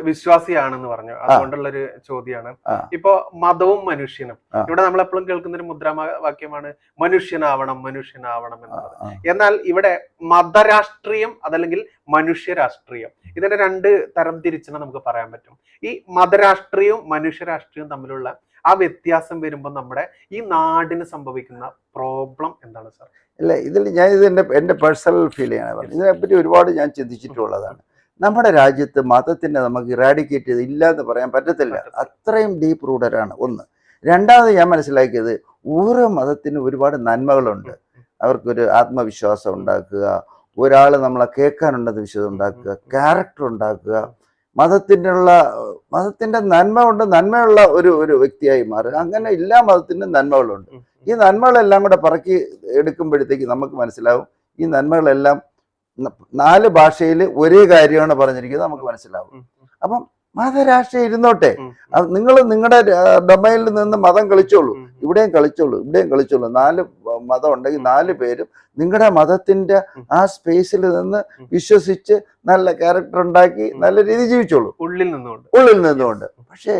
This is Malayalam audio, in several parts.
വിശ്വാസിയാണെന്ന് പറഞ്ഞു. അതുകൊണ്ടുള്ളൊരു ചോദ്യമാണ്. ഇപ്പോ മതവും മനുഷ്യനും, ഇവിടെ നമ്മൾ എപ്പോഴും കേൾക്കുന്ന ഒരു മുദ്രാവാക്യമാണ് മനുഷ്യനാവണം മനുഷ്യനാവണം എന്നുള്ളത്. എന്നാൽ ഇവിടെ മതരാഷ്ട്രീയം അതല്ലെങ്കിൽ മനുഷ്യ രാഷ്ട്രീയം, ഇതിന്റെ രണ്ട് തരം തിരിച്ചാണ് നമുക്ക് പറയാൻ പറ്റും. ഈ മതരാഷ്ട്രീയവും മനുഷ്യ രാഷ്ട്രീയവും തമ്മിലുള്ള ആ വ്യത്യാസം വരുമ്പോൾ നമ്മുടെ ഈ നാടിന് സംഭവിക്കുന്ന പ്രോബ്ലം എന്താണ് സാർ? ഇല്ല, ഇതിൽ ഞാൻ എൻ്റെ പേഴ്സണൽ ഫീലിംഗാണ് പറഞ്ഞത്. ഇതിനെപ്പറ്റി ഒരുപാട് ഞാൻ ചിന്തിച്ചിട്ടുള്ളതാണ്. നമ്മുടെ രാജ്യത്ത് മതത്തിനെ നമുക്ക് ഇറാഡിക്കേറ്റ് ചെയ്ത് ഇല്ല എന്ന് പറയാൻ പറ്റത്തില്ല. അത്രയും ഡീപ്പ് റൂട്ടഡാണ് ഒന്ന്. രണ്ടാമത് ഞാൻ മനസ്സിലാക്കിയത്, ഓരോ മതത്തിനും ഒരുപാട് നന്മകളുണ്ട്. അവർക്കൊരു ആത്മവിശ്വാസം ഉണ്ടാക്കുക, ഒരാൾ നമ്മളെ കേൾക്കാനുണ്ടെന്ന് വിശ്വാസം ഉണ്ടാക്കുക, ക്യാരക്ടർ ഉണ്ടാക്കുക, മതത്തിൻ്റെ നന്മ കൊണ്ട് നന്മയുള്ള ഒരു വ്യക്തിയായി മാറുക. അങ്ങനെ എല്ലാ മതത്തിനും നന്മകളുണ്ട്. ഈ നന്മകളെല്ലാം കൂടെ പറക്കി എടുക്കുമ്പോഴത്തേക്ക് നമുക്ക് മനസ്സിലാവും ഈ നന്മകളെല്ലാം 4 ഭാഷയിൽ ഒരേ കാര്യമാണ് പറഞ്ഞിരിക്കുന്നത്, നമുക്ക് മനസ്സിലാവും. അപ്പം മതരാഷ്ട്രീയം ഇരുന്നോട്ടെ, നിങ്ങൾ നിങ്ങളുടെ ഡൊമൈനിൽ നിന്ന് മതം കളിച്ചോളൂ, ഇവിടെയും കളിച്ചോളൂ, ഇവിടെയും കളിച്ചോളൂ. 4 മതം ഉണ്ടെങ്കിൽ 4 പേരും നിങ്ങളുടെ മതത്തിന്റെ ആ സ്പേസിൽ നിന്ന് വിശ്വസിച്ച് നല്ല ക്യാരക്ടർ ഉണ്ടാക്കി നല്ല രീതി ജീവിച്ചോളൂ, ഉള്ളിൽ നിന്നുകൊണ്ട്. പക്ഷേ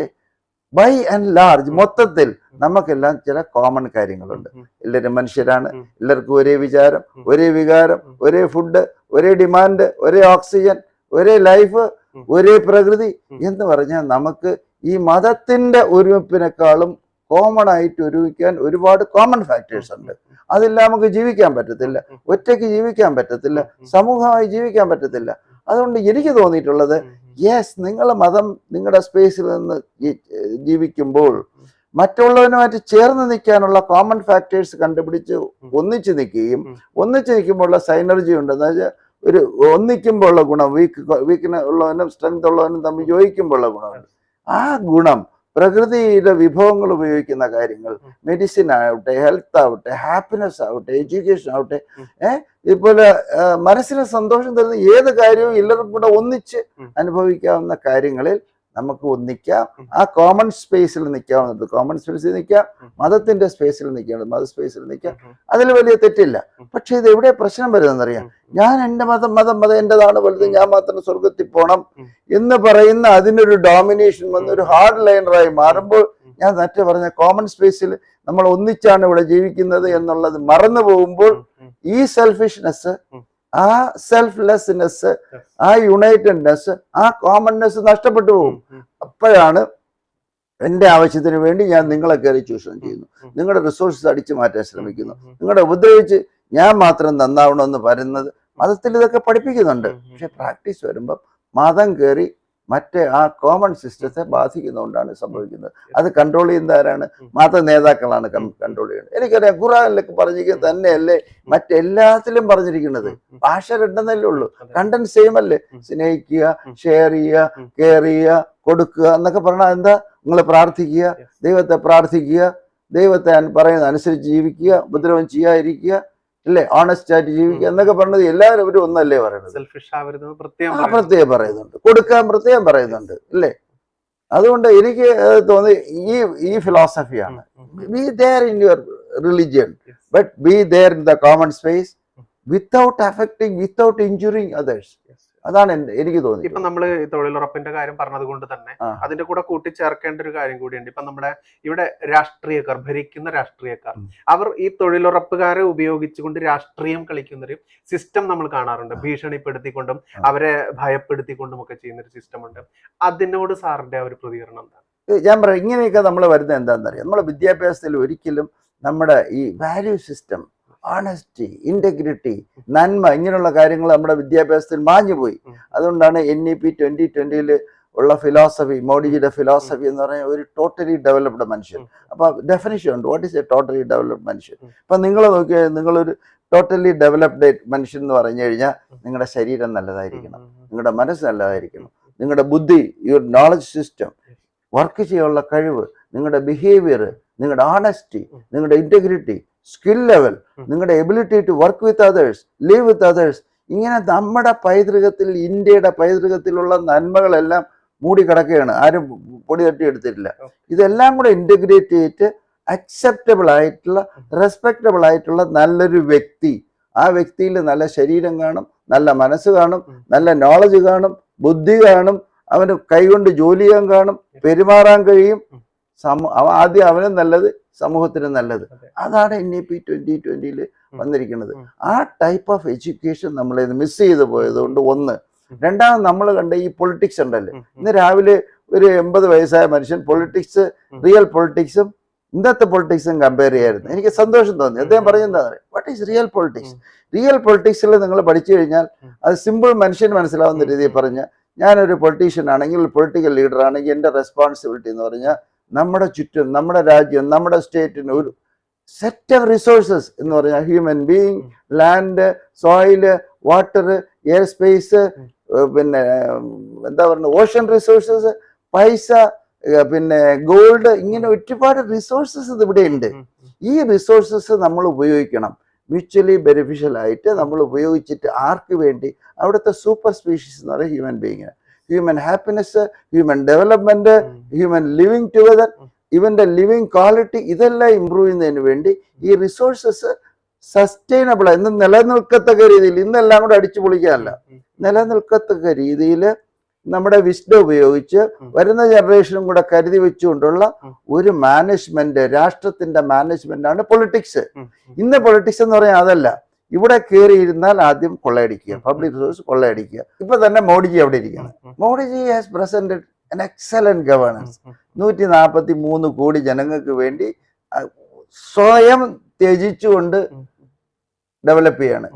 ബൈ ആൻഡ് ലാർജ് മൊത്തത്തിൽ നമുക്കെല്ലാം ചില കോമൺ കാര്യങ്ങളുണ്ട്. എല്ലാവരും മനുഷ്യരാണ്, എല്ലാവർക്കും ഒരേ വിചാരം, ഒരേ വികാരം, ഒരേ ഫുഡ്, ഒരേ ഡിമാൻഡ്, ഒരേ ഓക്സിജൻ, ഒരേ ലൈഫ്, ഒരേ പ്രകൃതി എന്ന് പറഞ്ഞാൽ നമുക്ക് ഈ മതത്തിന്റെ ഒരുമിപ്പിനേക്കാളും കോമൺ ആയിട്ട് ഒരുമിക്കാൻ ഒരുപാട് കോമൺ ഫാക്ടേഴ്സ് ഉണ്ട്. അതില്ല നമുക്ക് ജീവിക്കാൻ പറ്റത്തില്ല, ഒറ്റയ്ക്ക് ജീവിക്കാൻ പറ്റത്തില്ല, സമൂഹമായി ജീവിക്കാൻ പറ്റത്തില്ല. അതുകൊണ്ട് എനിക്ക് തോന്നിയിട്ടുള്ളത്, യെസ്, നിങ്ങൾ മതം നിങ്ങളുടെ സ്പേസിൽ നിന്ന് ജീവിക്കുമ്പോൾ മറ്റുള്ളവനുമായിട്ട് ചേർന്ന് നിൽക്കാനുള്ള കോമൺ ഫാക്ടേഴ്സ് കണ്ടുപിടിച്ച് ഒന്നിച്ച് നിൽക്കുമ്പോൾ ഉള്ള സൈനർജി ഉണ്ട്. എന്ന് വെച്ചാൽ ഒരു ഒന്നിക്കുമ്പോൾ ഉള്ള ഗുണം, വീക്കിന് ഉള്ളവനും സ്ട്രെങ്ത് ഉള്ളവനും തമ്മിൽ യോജിക്കുമ്പോൾ ഉള്ള ഗുണമുണ്ട്. ആ ഗുണം പ്രകൃതിയുടെ വിഭവങ്ങൾ ഉപയോഗിക്കുന്ന കാര്യങ്ങൾ, മെഡിസിൻ ആവട്ടെ, ഹെൽത്ത് ആവട്ടെ, ഹാപ്പിനെസ് ആവട്ടെ, എഡ്യൂക്കേഷൻ ആവട്ടെ, ഇതുപോലെ മനസ്സിന് സന്തോഷം തരുന്ന ഏത് കാര്യവും എല്ലാവർക്കും കൂടെ ഒന്നിച്ച് അനുഭവിക്കാവുന്ന കാര്യങ്ങളിൽ നമുക്ക് ഒന്നിക്കാം. ആ കോമൺ സ്പേസിൽ നിൽക്കാവുന്നത് കോമൺ സ്പേസിൽ നിൽക്കാം, മതത്തിന്റെ സ്പേസിൽ നിൽക്കാവുന്നത് മത സ്പേസിൽ നിൽക്കാം. അതിൽ വലിയ തെറ്റില്ല. പക്ഷെ ഇത് എവിടെ പ്രശ്നം വരുന്നതെന്നറിയാം. ഞാൻ എൻ്റെ മതം എൻ്റെതാണ് വലുത്, ഞാൻ മാത്രം സ്വർഗത്തിൽ പോകണം എന്ന് പറയുന്ന അതിനൊരു ഡോമിനേഷൻ വന്ന് ഒരു ഹാർഡ് ലൈനറായി മാറുമ്പോൾ, ഞാൻ നേരത്തെ പറഞ്ഞ കോമൺ സ്പേസിൽ നമ്മൾ ഒന്നിച്ചാണ് ഇവിടെ ജീവിക്കുന്നത് എന്നുള്ളത് മറന്നു പോകുമ്പോൾ ഈ സെൽഫിഷ്നെസ്, ആ സെൽഫ്ലെസ്നെസ്, ആ യുണൈറ്റഡ്നെസ്, ആ കോമൺനെസ് നഷ്ടപ്പെട്ടു പോകും. അപ്പോഴാണ് എൻ്റെ ആവശ്യത്തിന് വേണ്ടി ഞാൻ നിങ്ങളെ കയറി ചൂഷണം ചെയ്യുന്നു, നിങ്ങളുടെ റിസോഴ്സസ് അടിച്ചു മാറ്റാൻ ശ്രമിക്കുന്നു, നിങ്ങളുടെ ഉപദ്രവിച്ച് ഞാൻ മാത്രം നന്നാവണമെന്ന് പറയുന്നത്. മതത്തിൽ ഇതൊക്കെ പഠിപ്പിക്കുന്നുണ്ട്. പക്ഷെ പ്രാക്ടീസ് വരുമ്പം മതം കയറി മറ്റേ ആ കോമൺ സിസ്റ്റത്തെ ബാധിക്കുന്നതുകൊണ്ടാണ് സംഭവിക്കുന്നത്. അത് കൺട്രോൾ ചെയ്യുന്ന ആരാണ്? മത നേതാക്കളാണ് കൺട്രോൾ ചെയ്യുന്നത്. എനിക്കറിയാം, ഖുർആനിലൊക്കെ പറഞ്ഞിരിക്കുന്നത് തന്നെയല്ലേ മറ്റെല്ലാത്തിലും പറഞ്ഞിരിക്കുന്നത്. ഭാഷ രണ്ടെന്നല്ലേ ഉള്ളൂ, കണ്ടന്റ് സെയിം അല്ലേ. സ്നേഹിക്കുക, ഷെയർ ചെയ്യുക, കെയർ ചെയ്യുക, കൊടുക്കുക എന്നൊക്കെ പറഞ്ഞാൽ എന്താ? നിങ്ങൾ പ്രാർത്ഥിക്കുക, ദൈവത്തെ പ്രാർത്ഥിക്കുക, ദൈവത്തെ പറയുന്നത് അനുസരിച്ച് ജീവിക്കുക, ഉപദ്രവം ചെയ്യാതിരിക്കുക, അല്ലേ, ഓണസ്റ്റ് ആയിട്ട് ജീവിക്കുക എന്നൊക്കെ പറഞ്ഞത് എല്ലാവരും ഒന്നല്ലേ പറയുന്നത്. പ്രത്യേകം പറയുന്നുണ്ട്, കൊടുക്കാൻ പ്രത്യേകം പറയുന്നുണ്ട്, അല്ലേ. അതുകൊണ്ട് എനിക്ക് തോന്നി ഈ ഫിലോസഫിയാണ്. Be there in your religion, but be there in the common space without affecting, without injuring others. അതാണ് എനിക്ക് തോന്നി. ഇപ്പൊ നമ്മള് തൊഴിലുറപ്പിന്റെ കാര്യം പറഞ്ഞത് കൊണ്ട് തന്നെ അതിന്റെ കൂടെ കൂട്ടിച്ചേർക്കേണ്ട ഒരു കാര്യം കൂടിയുണ്ട്. ഇപ്പൊ നമ്മുടെ ഇവിടെ രാഷ്ട്രീയക്കാർ, ഭരിക്കുന്ന രാഷ്ട്രീയക്കാർ, അവർ ഈ തൊഴിലുറപ്പുകാരെ ഉപയോഗിച്ചുകൊണ്ട് രാഷ്ട്രീയം കളിക്കുന്നൊരു സിസ്റ്റം നമ്മൾ കാണാറുണ്ട്. ഭീഷണിപ്പെടുത്തിക്കൊണ്ടും അവരെ ഭയപ്പെടുത്തിക്കൊണ്ടും ഒക്കെ ചെയ്യുന്നൊരു സിസ്റ്റം ഉണ്ട്. അതിനോട് സാറിന്റെ ഒരു പ്രതികരണം എന്താണ്? ഞാൻ പറയാം, ഇങ്ങനെയൊക്കെ നമ്മൾ വരുന്നത് എന്താണെന്നറിയാം. നമ്മുടെ വിദ്യാഭ്യാസത്തിൽ ഒരിക്കലും നമ്മുടെ ഈ വാല്യൂ സിസ്റ്റം, ഓണസ്റ്റി, ഇന്റഗ്രിറ്റി, നന്മ, ഇങ്ങനെയുള്ള കാര്യങ്ങൾ നമ്മുടെ വിദ്യാഭ്യാസത്തിൽ മാഞ്ഞുപോയി. അതുകൊണ്ടാണ് NEP 2020 ഉള്ള ഫിലോസഫി, മോഡിജിയുടെ ഫിലോസഫി എന്ന് പറഞ്ഞാൽ ഒരു ടോട്ടലി ഡെവലപ്ഡ് മനുഷ്യൻ. അപ്പൊ ഡെഫിനിഷൻ ഉണ്ട്, what is A totally developed മനുഷ്യൻ. ഇപ്പൊ നിങ്ങൾ നോക്കിയാൽ, നിങ്ങളൊരു ടോട്ടലി ഡെവലപ്ഡ് മനുഷ്യൻ എന്ന് പറഞ്ഞു കഴിഞ്ഞാൽ നിങ്ങളുടെ ശരീരം നല്ലതായിരിക്കണം, നിങ്ങളുടെ മനസ്സ് നല്ലതായിരിക്കണം, നിങ്ങളുടെ ബുദ്ധി, യുവർ നോളജ് സിസ്റ്റം, വർക്ക് ചെയ്യാനുള്ള കഴിവ്, നിങ്ങളുടെ ബിഹേവിയർ, നിങ്ങളുടെ ഓണസ്റ്റി, നിങ്ങളുടെ ഇന്റഗ്രിറ്റി, സ്കിൽ ലെവൽ, നിങ്ങളുടെ ability to work with others, leave with others. ഇങ്ങനെ നമ്മുടെ പൈതൃകത്തിൽ, ഇന്ത്യയുടെ പൈതൃകത്തിലുള്ള നന്മകളെല്ലാം മൂടിക്കിടക്കുകയാണ്. ആരും പൊടി തട്ടി എടുത്തിട്ടില്ല. ഇതെല്ലാം കൂടെ ഇന്റഗ്രേറ്റ് ചെയ്തിട്ട് അക്സെപ്റ്റബിൾ ആയിട്ടുള്ള, റെസ്പെക്റ്റബിൾ ആയിട്ടുള്ള നല്ലൊരു വ്യക്തി, ആ വ്യക്തിയിൽ നല്ല ശരീരം കാണും, നല്ല മനസ്സ് കാണും, നല്ല നോളജ് കാണും, ബുദ്ധി കാണും, അവന് കൈകൊണ്ട് ജോലി ചെയ്യാൻ കാണും, പെരുമാറാൻ കഴിയും. ആദ്യം അവനും നല്ലത്, സമൂഹത്തിനും നല്ലത്. അതാണ് NEP 2020 വന്നിരിക്കുന്നത്. ആ ടൈപ്പ് ഓഫ് എഡ്യൂക്കേഷൻ നമ്മളിത് മിസ് ചെയ്തു പോയത് കൊണ്ട് ഒന്ന്. രണ്ടാമത് നമ്മൾ കണ്ട ഈ പൊളിറ്റിക്സ് ഉണ്ടല്ലോ, ഇന്ന് രാവിലെ ഒരു 80 വയസ്സായ മനുഷ്യൻ പൊളിറ്റിക്സ്, റിയൽ പൊളിറ്റിക്സും ഇന്നത്തെ പൊളിറ്റിക്സും കമ്പയർ ചെയ്യായിരുന്നു. എനിക്ക് സന്തോഷം തോന്നി. അദ്ദേഹം പറയുന്നത് what is real politics. Real പൊളിറ്റിക്സിൽ നിങ്ങൾ പഠിച്ചു കഴിഞ്ഞാൽ അത് സിമ്പിൾ മനുഷ്യന് മനസ്സിലാവുന്ന രീതിയിൽ പറഞ്ഞാൽ, ഞാനൊരു പൊളിറ്റീഷ്യൻ ആണെങ്കിൽ, ഒരു പൊളിറ്റിക്കൽ ലീഡർ ആണെങ്കിൽ എൻ്റെ റെസ്പോൺസിബിലിറ്റി എന്ന് പറഞ്ഞാൽ നമ്മുടെ ചുറ്റും, നമ്മുടെ രാജ്യം, നമ്മുടെ സ്റ്റേറ്റിന് ഒരു സെറ്റ് ഓഫ് റിസോഴ്സസ് എന്ന് പറഞ്ഞാൽ human being, land, soil, water, air space, പിന്നെ എന്താ പറയുക, ഓഷൻ റിസോഴ്സസ്, പൈസ, പിന്നെ ഗോൾഡ്, ഇങ്ങനെ ഒരുപാട് റിസോഴ്സസ് ഇവിടെ ഉണ്ട്. ഈ റിസോഴ്സസ് നമ്മൾ ഉപയോഗിക്കണം, മ്യൂച്വലി ബെനിഫിഷ്യൽ ആയിട്ട് നമ്മൾ ഉപയോഗിച്ചിട്ട് ആർക്ക് വേണ്ടി? അവിടുത്തെ സൂപ്പർ സ്പീഷീസ് എന്ന് പറയുന്നത് ഹ്യൂമൻ ബീയിങ്ങിന്, human happiness, human development, human living together, ഇവന്റെ ലിവിങ് ക്വാളിറ്റി, ഇതെല്ലാം ഇമ്പ്രൂവ് ചെയ്യുന്നതിന് വേണ്ടി ഈ റിസോഴ്സസ് സസ്റ്റൈനബിൾ ഇന്ന് നിലനിൽക്കത്തക്ക രീതിയിൽ, ഇന്നെല്ലാം കൂടെ അടിച്ചു പൊളിക്കാനല്ല, നിലനിൽക്കത്തക്ക രീതിയിൽ നമ്മുടെ വിസ്ഡം ഉപയോഗിച്ച് വരുന്ന ജനറേഷനും കൂടെ കരുതി വെച്ചുകൊണ്ടുള്ള ഒരു മാനേജ്മെന്റ്, രാഷ്ട്രത്തിന്റെ മാനേജ്മെന്റ് ആണ് പൊളിറ്റിക്സ്. ഇന്ന് പൊളിറ്റിക്സ് എന്ന് പറയാൻ അതല്ല. ഇവിടെ കയറിയിരുന്നാൽ ആദ്യം കൊള്ളയടിക്കുക, പബ്ലിക് റിസോഴ്സ് കൊള്ളയടിക്കുക. ഇപ്പൊ തന്നെ മോഡിജി അവിടെ ഇരിക്കണം. Modiji has presented an excellent governance. 143 കോടി ജനങ്ങൾക്ക് വേണ്ടി സ്വയം ത്യജിച്ചുകൊണ്ട് ഡെവലപ്പ് ചെയ്യാണ്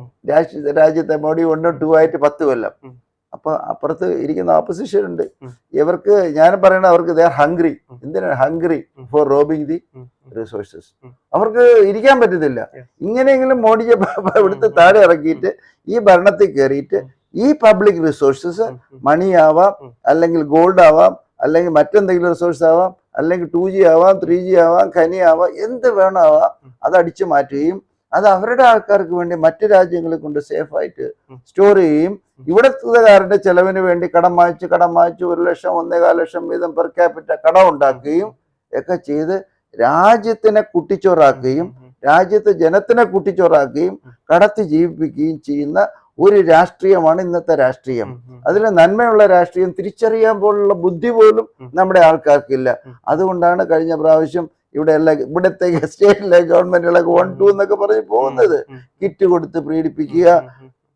രാജ്യത്തെ. മോഡി 1, 2 ആയിട്ട് 10 കൊല്ലം. അപ്പൊ അപ്പുറത്ത് ഇരിക്കുന്ന ഓപ്പോസിഷൻ ഉണ്ട്. ഇവർക്ക് ഞാൻ പറയണ, അവർക്ക് ദേ ആർ ഹംഗ്രി. എന്തിനാണ് hungry? For robbing the resources. അവർക്ക് ഇരിക്കാൻ പറ്റത്തില്ല. ഇങ്ങനെയെങ്കിലും മോഡിയെ ഇവിടുത്തെ താഴെ ഇറക്കിയിട്ട് ഈ ഭരണത്തിൽ കയറിയിട്ട് ഈ പബ്ലിക് റിസോഴ്സസ്, മണി ആവാം, അല്ലെങ്കിൽ ഗോൾഡ് ആവാം, അല്ലെങ്കിൽ മറ്റെന്തെങ്കിലും റിസോഴ്സ് ആവാം, അല്ലെങ്കിൽ 2G ആവാം, 3G ആവാം, ഖനി ആവാം, എന്ത് വേണമാവാം, അത് അടിച്ചു മാറ്റുകയും അത് അവരുടെ ആൾക്കാർക്ക് വേണ്ടി മറ്റു രാജ്യങ്ങളെ കൊണ്ട് സേഫ് ആയിട്ട് സ്റ്റോർ ചെയ്യുകയും, ഇവിടത്തുകാരുടെ ചെലവിന് വേണ്ടി കടം വാങ്ങിച്ച് 1 ലക്ഷം 1.25 ലക്ഷം വീതം പെർ ക്യാപിറ്റ കടം ഉണ്ടാക്കുകയും ഒക്കെ ചെയ്ത് രാജ്യത്തിനെ കുട്ടിച്ചോറാക്കുകയും രാജ്യത്തെ ജനത്തിനെ കുട്ടിച്ചോറാക്കുകയും കടത്തി ജീവിപ്പിക്കുകയും ചെയ്യുന്ന ഒരു രാഷ്ട്രീയമാണ് ഇന്നത്തെ രാഷ്ട്രീയം. അതിൽ നന്മയുള്ള രാഷ്ട്രീയം തിരിച്ചറിയാൻ പോലുള്ള ബുദ്ധി പോലും നമ്മുടെ ആൾക്കാർക്കില്ല. അതുകൊണ്ടാണ് കഴിഞ്ഞ പ്രാവശ്യം ഇവിടത്തെ സ്റ്റേറ്റിലെ ഗവൺമെന്റുകളൊക്കെ 1, 2 എന്നൊക്കെ പറഞ്ഞ് പോകുന്നത്. കിറ്റ് കൊടുത്ത് പീഡിപ്പിക്കുക.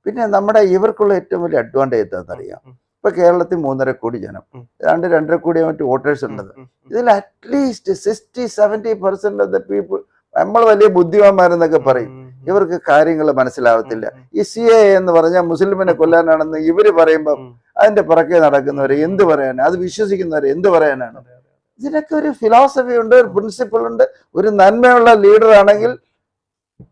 പിന്നെ നമ്മുടെ ഇവർക്കുള്ള ഏറ്റവും വലിയ അഡ്വാൻറ്റേജ് എന്താണെന്നറിയാം? ഇപ്പൊ കേരളത്തിൽ 3.5 കോടി ജനം, 2.5 കോടി മറ്റു വോട്ടേഴ്സ് ഉള്ളത്. ഇതിൽ അറ്റ്ലീസ്റ്റ് 60-70% ഓഫ് ദ പീപ്പിൾ, നമ്മൾ വലിയ ബുദ്ധിമാന്മാരെന്നൊക്കെ പറയും, ഇവർക്ക് കാര്യങ്ങൾ മനസ്സിലാവത്തില്ല. ഈ CAA എന്ന് പറഞ്ഞാൽ മുസ്ലിമിനെ കൊല്ലാനാണെന്ന് ഇവര് പറയുമ്പം അതിന്റെ പുറകെ നടക്കുന്നവരെ എന്ത് പറയാനാണ്? അത് വിശ്വസിക്കുന്നവരെ എന്ത് പറയാനാണ്? ഇതിനൊക്കെ ഒരു ഫിലോസഫി ഉണ്ട്, ഒരു പ്രിൻസിപ്പിൾ ഉണ്ട്. ഒരു നന്മയുള്ള ലീഡർ ആണെങ്കിൽ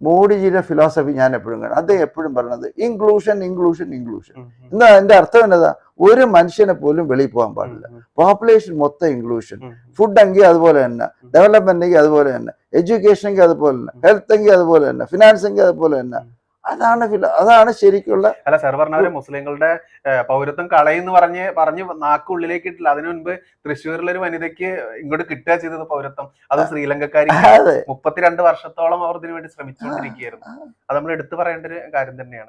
മോഡിജിയുടെ ഫിലോസഫി ഞാൻ എപ്പോഴും കാണും. അദ്ദേഹം എപ്പോഴും പറയുന്നത് ഇൻക്ലൂഷൻ, ഇൻക്ലൂഷൻ, ഇൻക്ലൂഷൻ. എന്താ അതിന്റെ അർത്ഥം എന്നതാ? ഒരു മനുഷ്യനെ പോലും വെളിയിൽ പോകാൻ പാടില്ല. പോപ്പുലേഷൻ മൊത്തം ഇൻക്ലൂഷൻ. ഫുഡ് എങ്കിൽ അതുപോലെ തന്നെ, ഡെവലപ്മെന്റ് എങ്കിൽ അതുപോലെ തന്നെ, എഡ്യൂക്കേഷൻ എങ്കിൽ അതുപോലെ തന്നെ, ഹെൽത്ത് എങ്കിൽ അതുപോലെ തന്നെ, ഫിനാൻസ് എങ്കിൽ അതുപോലെ തന്നെ. അതാണ് ശരിക്കുള്ള. അല്ല സാർ പറഞ്ഞവരെ മുസ്ലിങ്ങളുടെ പൗരത്വം കളയെന്ന് പറഞ്ഞ് നാക്കുള്ളിലേക്ക് ഇട്ടില്ല. അതിനു മുൻപ് തൃശ്ശൂരിലൊരു വനിതയ്ക്ക് ഇങ്ങോട്ട് കിട്ടുക ചെയ്തത് പൗരത്വം. അത് ശ്രീലങ്കക്കാരി 32 വർഷത്തോളം അവർ ഇതിനു വേണ്ടി ശ്രമിച്ചുകൊണ്ടിരിക്കുകയായിരുന്നു. അത് നമ്മൾ എടുത്തു പറയേണ്ട ഒരു കാര്യം തന്നെയാണ്.